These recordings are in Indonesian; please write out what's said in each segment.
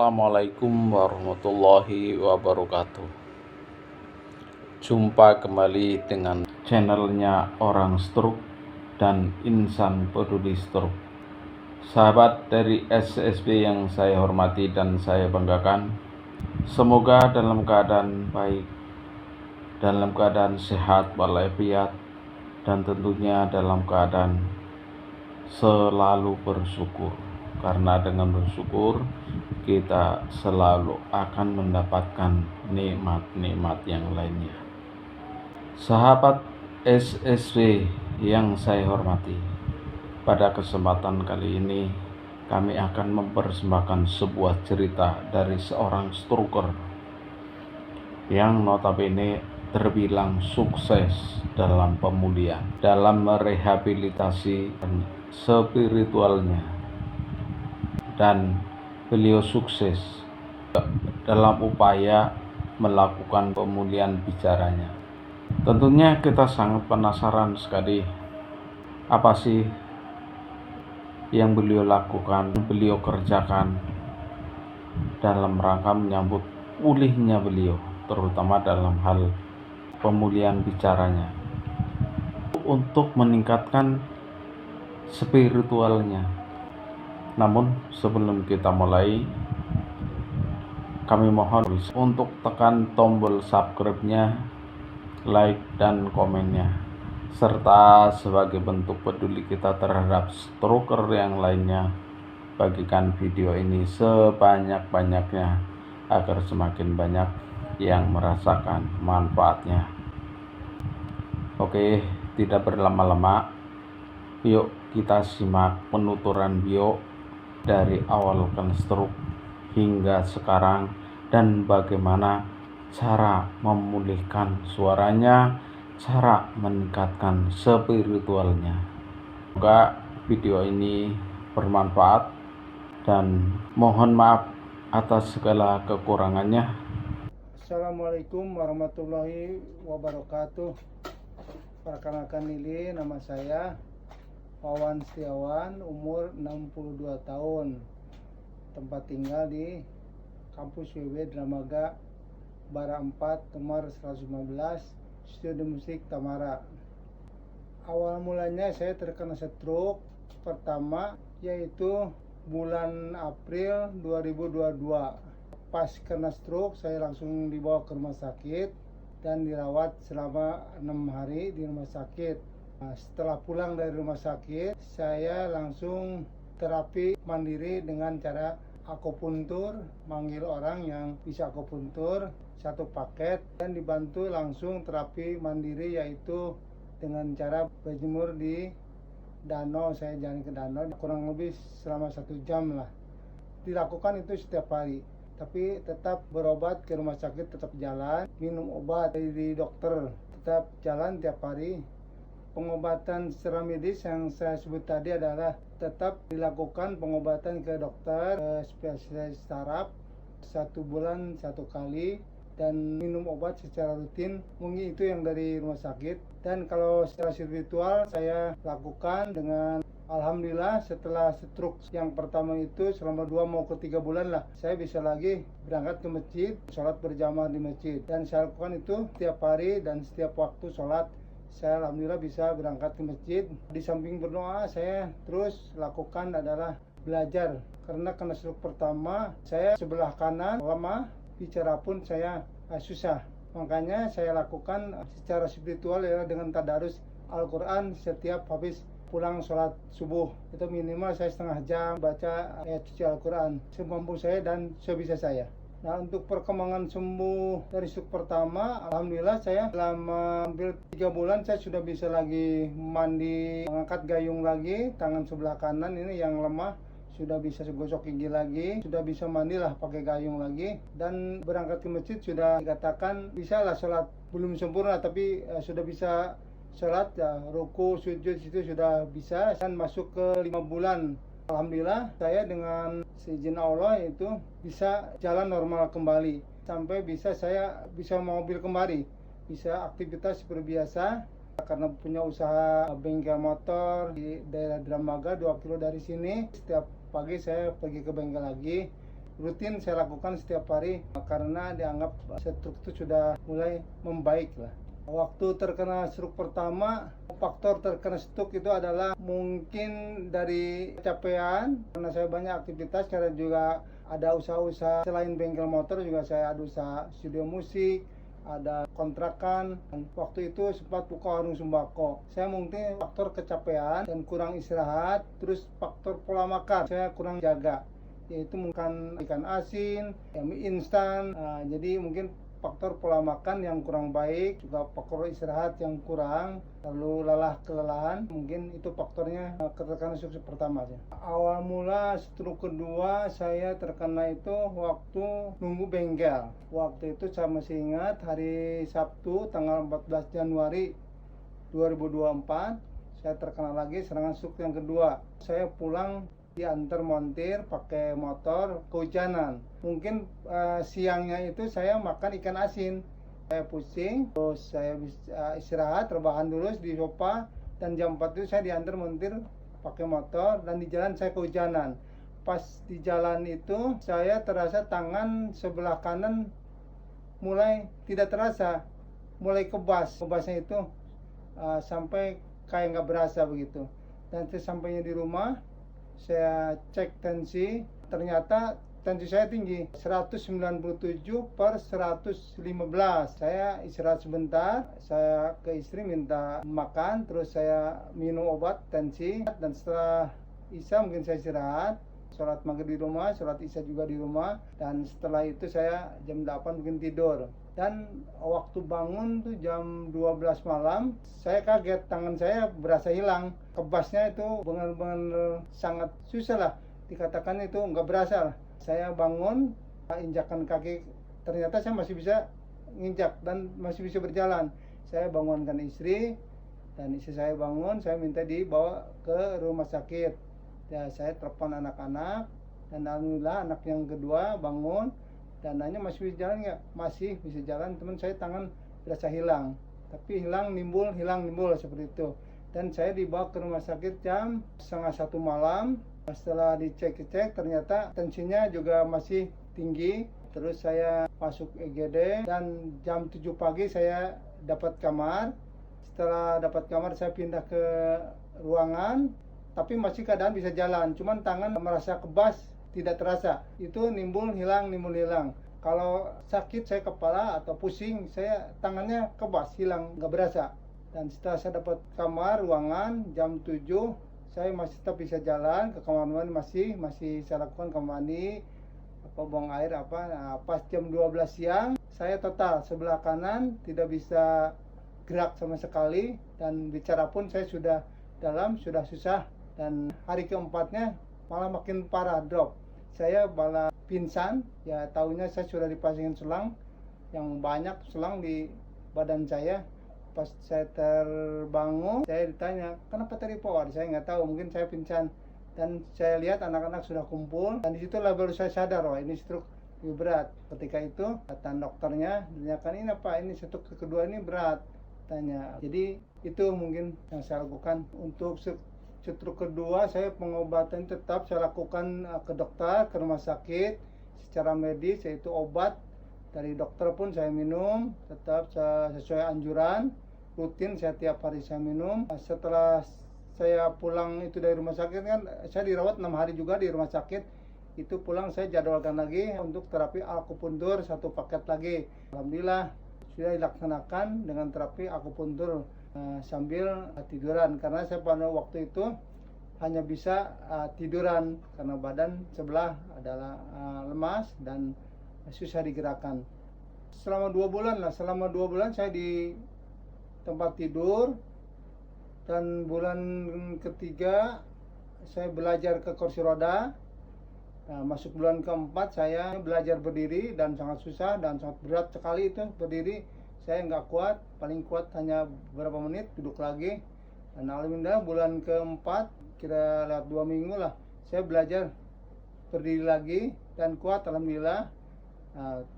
Assalamualaikum warahmatullahi wabarakatuh. Jumpa kembali dengan channelnya Orang Stroke dan Insan Peduli Stroke. Sahabat dari SSB yang saya hormati dan saya banggakan, semoga dalam keadaan baik, dalam keadaan sehat walafiat, dan tentunya dalam keadaan selalu bersyukur. Karena dengan bersyukur kita selalu akan mendapatkan nikmat-nikmat yang lainnya. Sahabat SSB yang saya hormati, pada kesempatan kali ini kami akan mempersembahkan sebuah cerita dari seorang stroker yang notabene terbilang sukses dalam pemulihan, dalam merehabilitasi spiritualnya, dan beliau sukses dalam upaya melakukan pemulihan bicaranya. Tentunya kita sangat penasaran sekali apa sih yang beliau lakukan, beliau kerjakan dalam rangka menyambut pulihnya beliau, terutama dalam hal pemulihan bicaranya, untuk meningkatkan spiritualnya. Namun sebelum kita mulai, kami mohon untuk tekan tombol subscribe-nya, like dan komennya, serta sebagai bentuk peduli kita terhadap stroker yang lainnya, bagikan video ini sebanyak-banyaknya agar semakin banyak yang merasakan manfaatnya. Oke, tidak berlama-lama, yuk kita simak penuturan bio dari awal stroke hingga sekarang, dan bagaimana cara memulihkan suaranya, cara meningkatkan spiritualnya. Semoga video ini bermanfaat dan mohon maaf atas segala kekurangannya. Assalamualaikum warahmatullahi wabarakatuh. Perkenalkan diri, nama saya Wawan Setiawan, umur 62 tahun. Tempat tinggal di Kampus WW Dramaga, Bara 4, nomor 115, Studio Musik Tamara. Awal mulanya saya terkena stroke pertama yaitu bulan April 2022. Pas kena stroke saya langsung dibawa ke rumah sakit dan dirawat selama 6 hari di rumah sakit. Setelah pulang dari rumah sakit, saya langsung terapi mandiri dengan cara akupuntur, manggil orang yang bisa akupuntur, satu paket, dan dibantu langsung terapi mandiri yaitu dengan cara berjemur di danau. Saya jalan ke danau kurang lebih selama 1 jam lah. Dilakukan itu setiap hari, tapi tetap berobat ke rumah sakit, tetap jalan, minum obat dari dokter, tetap jalan tiap hari. Pengobatan secara medis yang saya sebut tadi adalah tetap dilakukan pengobatan ke dokter, spesialis saraf 1 bulan 1 kali, dan minum obat secara rutin. Mungkin itu yang dari rumah sakit. Dan kalau secara spiritual saya lakukan dengan alhamdulillah, setelah stroke yang pertama itu selama 2 mau ke 3 bulan lah, saya bisa lagi berangkat ke masjid, sholat berjamaah di masjid. Dan saya lakukan itu setiap hari dan setiap waktu sholat. Saya alhamdulillah bisa berangkat ke masjid. Di samping berdoa, saya terus lakukan adalah belajar. Karena kena stroke pertama, saya sebelah kanan lemah, bicara pun saya susah. Makanya saya lakukan secara spiritual ya dengan tadarus Al-Quran setiap habis pulang sholat subuh. Itu minimal saya setengah jam baca ayat suci Al-Quran semampu saya dan sebisa saya. Nah, untuk perkembangan sembuh dari stroke pertama, alhamdulillah saya selama hampir 3 bulan saya sudah bisa lagi mandi, mengangkat gayung lagi, tangan sebelah kanan ini yang lemah sudah bisa gosok gigi lagi, sudah bisa mandilah pakai gayung lagi, dan berangkat ke masjid sudah dikatakan bisa lah sholat, belum sempurna tapi sudah bisa sholat ya, ruku, sujud itu sudah bisa, dan masuk ke 5 bulan. Alhamdulillah saya dengan seizin Allah itu bisa jalan normal kembali, sampai bisa saya bisa mobil kembali, bisa aktivitas seperti biasa. Karena punya usaha bengkel motor di daerah Dramaga 2 kilo dari sini, setiap pagi saya pergi ke bengkel lagi rutin saya lakukan setiap hari karena dianggap stroke itu sudah mulai membaik lah. Waktu terkena stroke pertama, faktor terkena stroke itu adalah mungkin dari kecapean karena saya banyak aktivitas, karena juga ada usaha-usaha selain bengkel motor, juga saya ada usaha studio musik, ada kontrakan, dan waktu itu sempat buka warung sembako. Saya mungkin faktor kecapean dan kurang istirahat, terus faktor pola makan saya kurang jaga, yaitu makan ikan asin, mie instan. Jadi mungkin faktor pola makan yang kurang baik, juga faktor istirahat yang kurang, lalu kelelahan, mungkin itu faktornya terkena stroke pertama sih. Awal mula stroke kedua saya terkena itu waktu nunggu bengkel. Waktu itu saya masih ingat hari Sabtu tanggal 14 Januari 2024 saya terkena lagi serangan stroke yang kedua. Saya pulang diantar montir pakai motor, kehujanan. Mungkin siangnya itu saya makan ikan asin, saya pusing, terus saya istirahat, rebahan dulu di sofa, dan jam 4 itu saya diantar montir pakai motor, dan di jalan saya kehujanan. Pas di jalan itu saya terasa tangan sebelah kanan mulai tidak terasa, mulai kebasnya itu sampai kayak nggak berasa begitu. Dan sampainya di rumah saya cek tensi, ternyata tensi saya tinggi 197/115. Saya istirahat sebentar, saya ke istri minta makan, terus saya minum obat tensi, dan setelah isya mungkin saya istirahat, sholat maghrib di rumah, sholat isya juga di rumah, dan setelah itu saya jam 8 mungkin tidur. Dan waktu bangun tuh jam 12 malam, saya kaget, tangan saya berasa hilang. Kebasnya itu benar-benar sangat susah lah, dikatakan itu nggak berasa lah. Saya bangun, injakan kaki, ternyata saya masih bisa nginjak dan masih bisa berjalan. Saya bangunkan istri, dan istri saya bangun, saya minta dibawa ke rumah sakit. Ya, saya telepon anak-anak, dan alhamdulillah anak yang kedua bangun, dan nanya masih bisa jalan nggak? Masih bisa jalan, teman saya tangan berasa hilang, tapi hilang nimbul seperti itu. Dan saya dibawa ke rumah sakit jam 12:30 malam. Setelah dicek ternyata tensinya juga masih tinggi. Terus saya masuk EGD, dan jam 7 pagi saya dapat kamar. Setelah dapat kamar saya pindah ke ruangan, tapi masih keadaan bisa jalan, cuman tangan merasa kebas, tidak terasa. Itu nimbul hilang. Kalau sakit saya kepala atau pusing, saya tangannya kebas, hilang, nggak berasa. Dan setelah saya dapat kamar ruangan jam 7, saya masih tetap bisa jalan ke kamar mandi, masih saya lakukan kamar mandi, buang air apa. Nah, pas jam 12 siang saya total sebelah kanan tidak bisa gerak sama sekali, dan bicara pun saya sudah susah. Dan hari keempatnya malah makin parah, drop. Saya malah pingsan, ya tahunya saya sudah dipasangin selang yang banyak, selang di badan saya. Pas saya terbangun, saya ditanya, kenapa tadi Pak? Saya nggak tahu, mungkin saya pingsan. Dan saya lihat anak-anak sudah kumpul, dan disitulah baru saya sadar, wah ini stroke lebih berat. Ketika itu kata dokternya, dinyatakan ini apa? Ini stroke kedua ini berat, tanya. Jadi itu mungkin yang saya lakukan. Untuk stroke kedua, saya pengobatan tetap saya lakukan ke dokter, ke rumah sakit secara medis, yaitu obat dari dokter pun saya minum tetap sesuai anjuran, rutin saya tiap hari saya minum. Setelah saya pulang itu dari rumah sakit, kan saya dirawat 6 hari juga di rumah sakit. Itu pulang saya jadwalkan lagi untuk terapi akupuntur 1 paket lagi. Alhamdulillah sudah dilaksanakan dengan terapi akupuntur sambil tiduran, karena saya pada waktu itu hanya bisa tiduran karena badan sebelah adalah lemas dan susah digerakkan. Selama 2 bulan saya di tempat tidur, dan bulan ketiga saya belajar ke kursi roda. Masuk bulan keempat saya belajar berdiri, dan sangat susah dan sangat berat sekali itu berdiri. Saya nggak kuat, paling kuat hanya beberapa menit duduk lagi. Dan alhamdulillah bulan keempat, kira lewat 2 minggu lah, saya belajar berdiri lagi dan kuat alhamdulillah.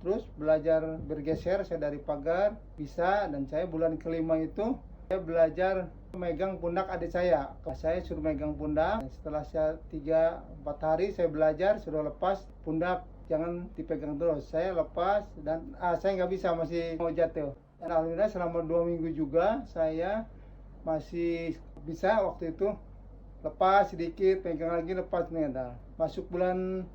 Terus belajar bergeser, saya dari pagar bisa. Dan saya bulan kelima itu saya belajar megang pundak adik saya. Saya suruh megang pundak. Setelah saya 3-4 hari saya belajar, sudah lepas pundak jangan dipegang terus. Saya lepas dan saya nggak bisa, masih mau jatuh. Dan alhamdulillah selama 2 minggu juga saya masih bisa waktu itu lepas sedikit, pegang lagi, lepas nih. Nah, masuk bulan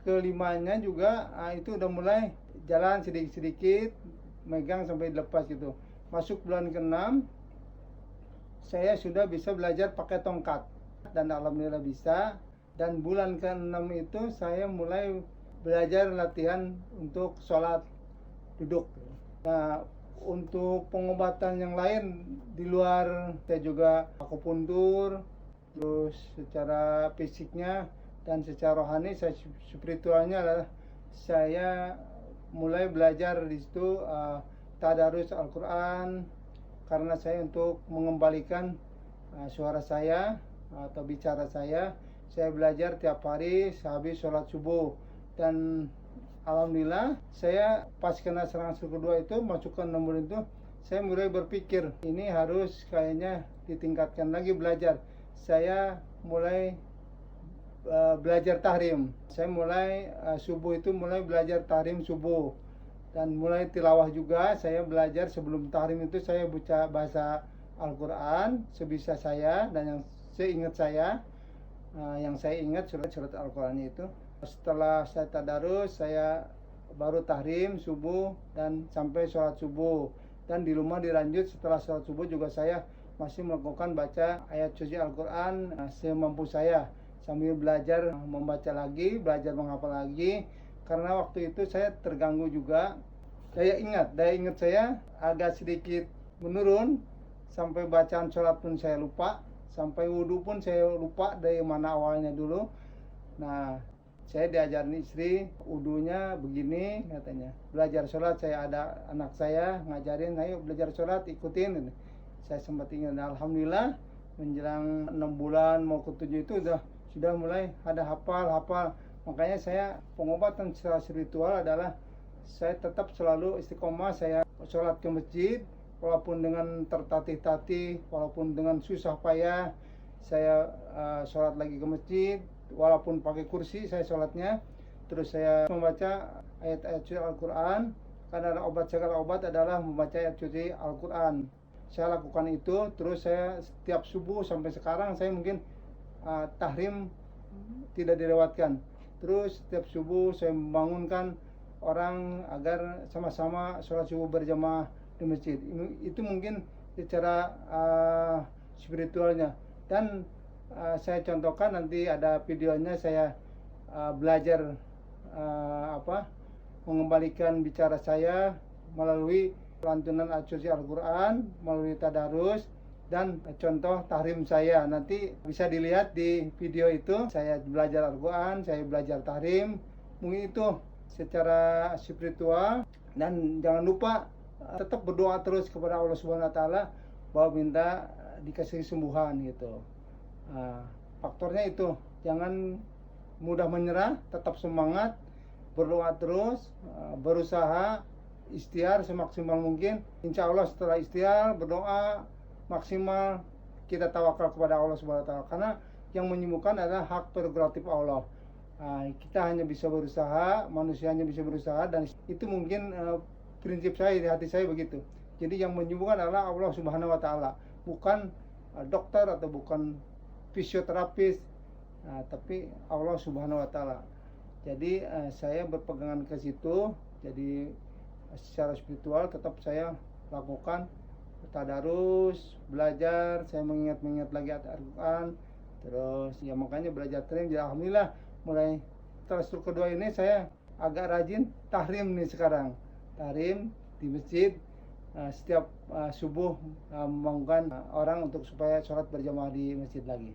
kelimanya juga itu udah mulai jalan sedikit-sedikit, megang sampai lepas gitu. Masuk bulan ke-6 saya sudah bisa belajar pakai tongkat dan alhamdulillah bisa. Dan bulan ke-6 itu saya mulai belajar latihan untuk sholat duduk. Nah, untuk pengobatan yang lain di luar, saya juga akupuntur, terus secara fisiknya dan secara rohani, saya spiritualnya adalah saya mulai belajar di situ tadarus Al-Quran, karena saya untuk mengembalikan suara saya atau bicara saya belajar tiap hari sehabis sholat subuh. Dan alhamdulillah saya pas kena serangan stroke kedua itu, masuk ke 6 bulan itu, saya mulai berpikir ini harus kayaknya ditingkatkan lagi belajar. Saya mulai belajar tahrim. Saya mulai subuh itu mulai belajar tahrim subuh, dan mulai tilawah juga. Saya belajar sebelum tahrim itu saya baca bahasa Al-Quran sebisa saya dan yang seingat saya. Yang saya ingat surat Al-Qurannya itu. Setelah saya tadarus, saya baru tahrim subuh dan sampai sholat subuh. Dan di rumah dilanjut setelah sholat subuh juga saya masih melakukan baca ayat suci Al-Quran semampu saya, sambil belajar membaca lagi, belajar menghafal lagi. Karena waktu itu saya terganggu juga, daya ingat saya agak sedikit menurun, sampai bacaan sholat pun saya lupa, sampai wudhu pun saya lupa dari mana awalnya dulu. Nah, saya diajarin istri, wudhunya begini katanya. Belajar sholat, saya ada anak saya ngajarin, ayo belajar sholat, ikutin. Saya sempat ingat. Nah, alhamdulillah menjelang 6 bulan mau ke 7 itu sudah mulai ada hafal. Makanya saya pengobatan secara spiritual adalah saya tetap selalu istiqomah. Saya sholat ke masjid walaupun dengan tertatih-tatih, walaupun dengan susah payah, saya sholat lagi ke masjid, walaupun pakai kursi saya sholatnya. Terus saya membaca ayat-ayat suci Al-Quran, karena segala obat adalah membaca ayat suci Al-Quran. Saya lakukan itu, terus saya setiap subuh sampai sekarang saya mungkin tahrim tidak dilewatkan. Terus setiap subuh saya membangunkan orang agar sama-sama sholat subuh berjamaah di masjid. Itu mungkin secara spiritualnya. Dan saya contohkan, nanti ada videonya, saya belajar mengembalikan bicara saya melalui lantunan ayat suci Al-Quran, melalui tadarus dan contoh tahrim saya. Nanti bisa dilihat di video itu, saya belajar Al-Quran, saya belajar tahrim. Mungkin itu secara spiritual. Dan jangan lupa tetap berdoa terus kepada Allah Subhanahu wa taala bahwa minta dikasih kesembuhan gitu. Faktornya itu, jangan mudah menyerah, tetap semangat, berdoa terus, berusaha, ikhtiar semaksimal mungkin. Insya Allah setelah ikhtiar, berdoa maksimal, kita tawakal kepada Allah Subhanahu wa taala, karena yang menyembuhkan adalah hak prerogatif Allah. Kita hanya bisa berusaha, manusia hanya bisa berusaha, dan itu mungkin prinsip saya di hati saya begitu. Jadi yang menyembuhkan adalah Allah Subhanahu wa taala, bukan dokter atau bukan fisioterapis, tapi Allah Subhanahu wa taala. Jadi saya berpegangan ke situ. Jadi secara spiritual tetap saya lakukan tadarus, belajar, saya mengingat lagi Al-Quran. Terus ya makanya belajar tahrim. Jadi alhamdulillah mulai setelah stroke kedua ini saya agak rajin tahrim nih sekarang. Tahrim di masjid setiap subuh, membangunkan orang untuk supaya sholat berjamaah di masjid lagi.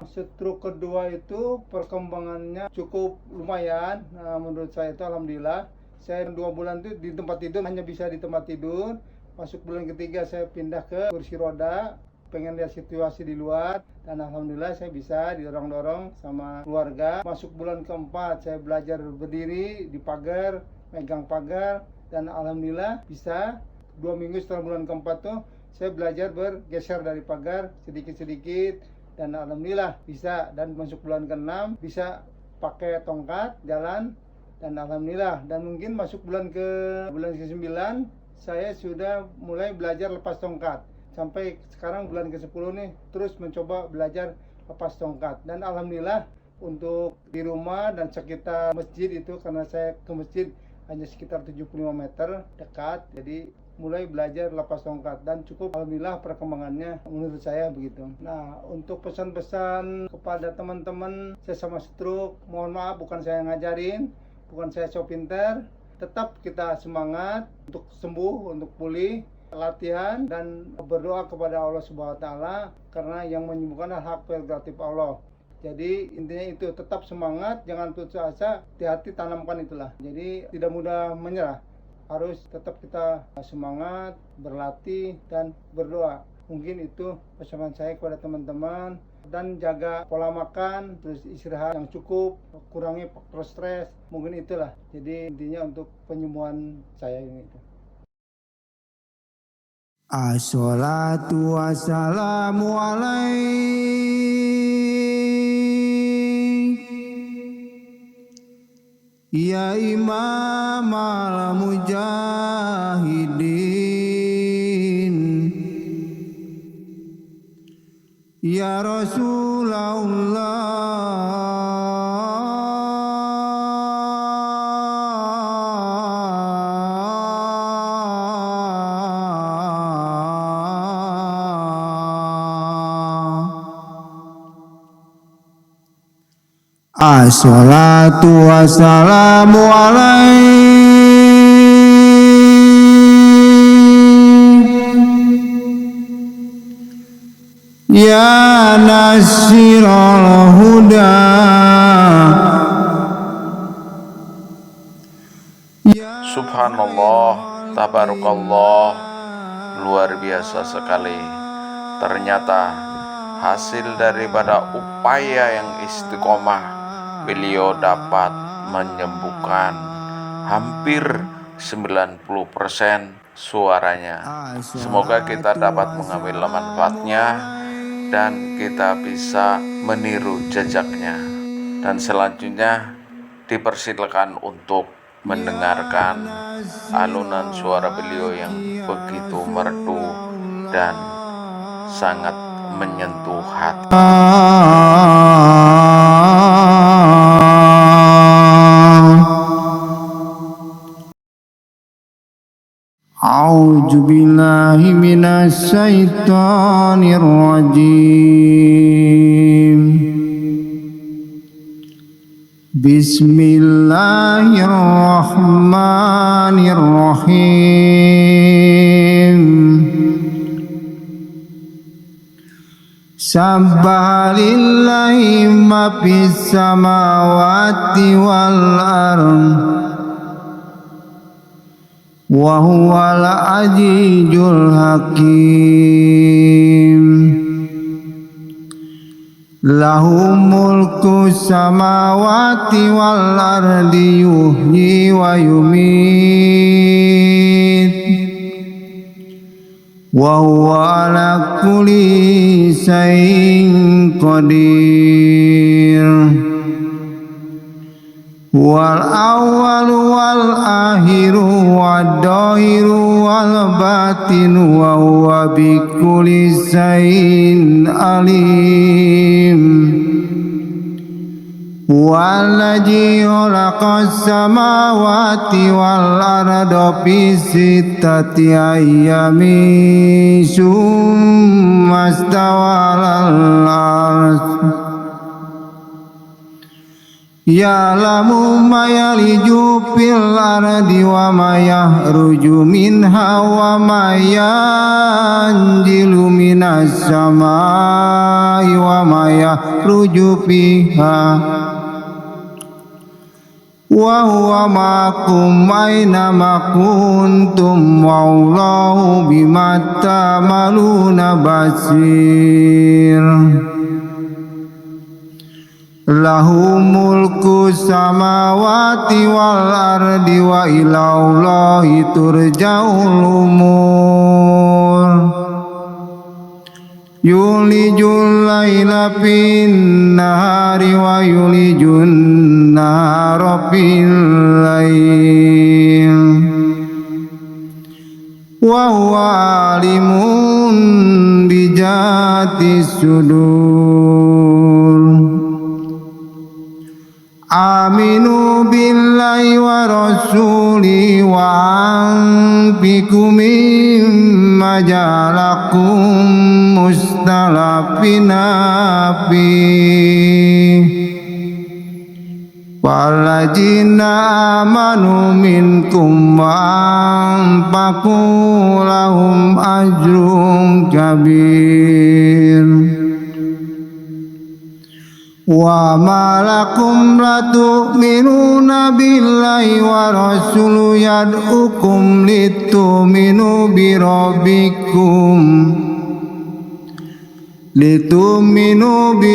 Stroke kedua itu perkembangannya cukup lumayan, menurut saya itu alhamdulillah. Saya 2 bulan itu di tempat tidur, hanya bisa di tempat tidur. Masuk bulan ketiga saya pindah ke kursi roda, pengen lihat situasi di luar, dan alhamdulillah saya bisa didorong-dorong sama keluarga. Masuk bulan keempat saya belajar berdiri di pagar, megang pagar, dan alhamdulillah bisa. 2 minggu setelah bulan keempat tuh saya belajar bergeser dari pagar sedikit-sedikit, dan alhamdulillah bisa. Dan masuk bulan ke-6 bisa pakai tongkat jalan, dan alhamdulillah, dan mungkin masuk bulan ke-9 saya sudah mulai belajar lepas tongkat. Sampai sekarang bulan ke-10 nih terus mencoba belajar lepas tongkat, dan alhamdulillah untuk di rumah dan sekitar masjid itu, karena saya ke masjid hanya sekitar 75 meter dekat, jadi mulai belajar lepas tongkat dan cukup alhamdulillah perkembangannya menurut saya begitu. Nah, untuk pesan-pesan kepada teman-teman sesama stroke, mohon maaf bukan saya ngajarin, bukan saya so pinter, tetap kita semangat untuk sembuh, untuk pulih, latihan dan berdoa kepada Allah Subhanahu wa taala, karena yang menyembuhkan adalah hak prerogatif Allah. Jadi intinya itu, tetap semangat, jangan putus asa, hati-hati tanamkan itulah. Jadi tidak mudah menyerah, harus tetap kita semangat, berlatih dan berdoa. Mungkin itu pesan saya kepada teman-teman, dan jaga pola makan, terus istirahat yang cukup, kurangi faktor stres, mungkin itulah. Jadi intinya untuk penyembuhan saya ini itu. Assalatu wassalamu alaik ya imam al-mujahidin, ya Rasulullah, assalatu wassalamu alaik ya nasirul huda, Subhanallah, tabarakallah, luar biasa sekali. Ternyata hasil daripada upaya yang istiqomah, beliau dapat menyembuhkan hampir 90% suaranya. Semoga kita dapat mengambil manfaatnya dan kita bisa meniru jejaknya. Dan selanjutnya dipersilakan untuk mendengarkan alunan suara beliau yang begitu merdu dan sangat menyentuh hati. A'udzu billahi minasy syaithanir rajim. Bismillahirrahmanirrahim. Sabbaha lillahi ma fis samawati wal ardh wa huwal azizul hakim. Lahu mulku samawati wal ardi yuhyi wa yumit wa huwa ala kulli syai'in qadir. Wal awwalu wal akhiru wad dhahiru wal batinu wa huwa bi kulli syai'in alim. Wallazi khalaqas samawati wal arda fi sittati ayyamin summa istawa 'alal 'arsy ya'lamu ma yaliju fil ardi wa ma yahruju minha wa ma yanzilu minas samai wa ma yakhruju fiha wa huwa ma'akum aina ma kuntum wallahu bima ta'maluna basir. Lahu mulku samawati wal ardi wa ilaullahi turja'ul umur. yulijul laila fin nahari wa yulijun nahara fil lail wa huwa alimun bijati sudur. Aminu billahi wa rasuli wa anfiqu mimma ja'alakum mustalafina fihi waladzina amanu minkum wa anfaqu lahum ajrun kabir. Wa ma lakum la tu'minuna billahi wa rasulu yad'ukum litu'minu bi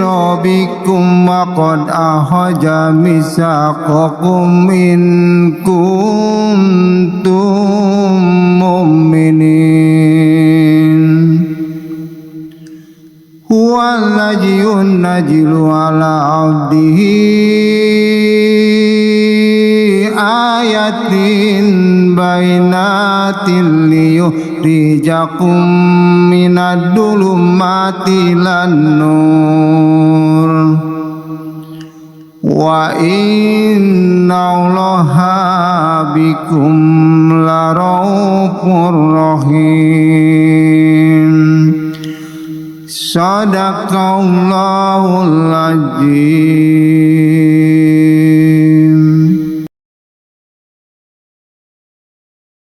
rabbikum wa qad akhadha mitsaqakum in kuntum mu'minin. Huwallazi yunazzilu ala abdihi ayatin bainatin liyukhrijakum minad dhulumati ilan nur wa innallaha bikum laraufur rahim. Sadaqallahul azim.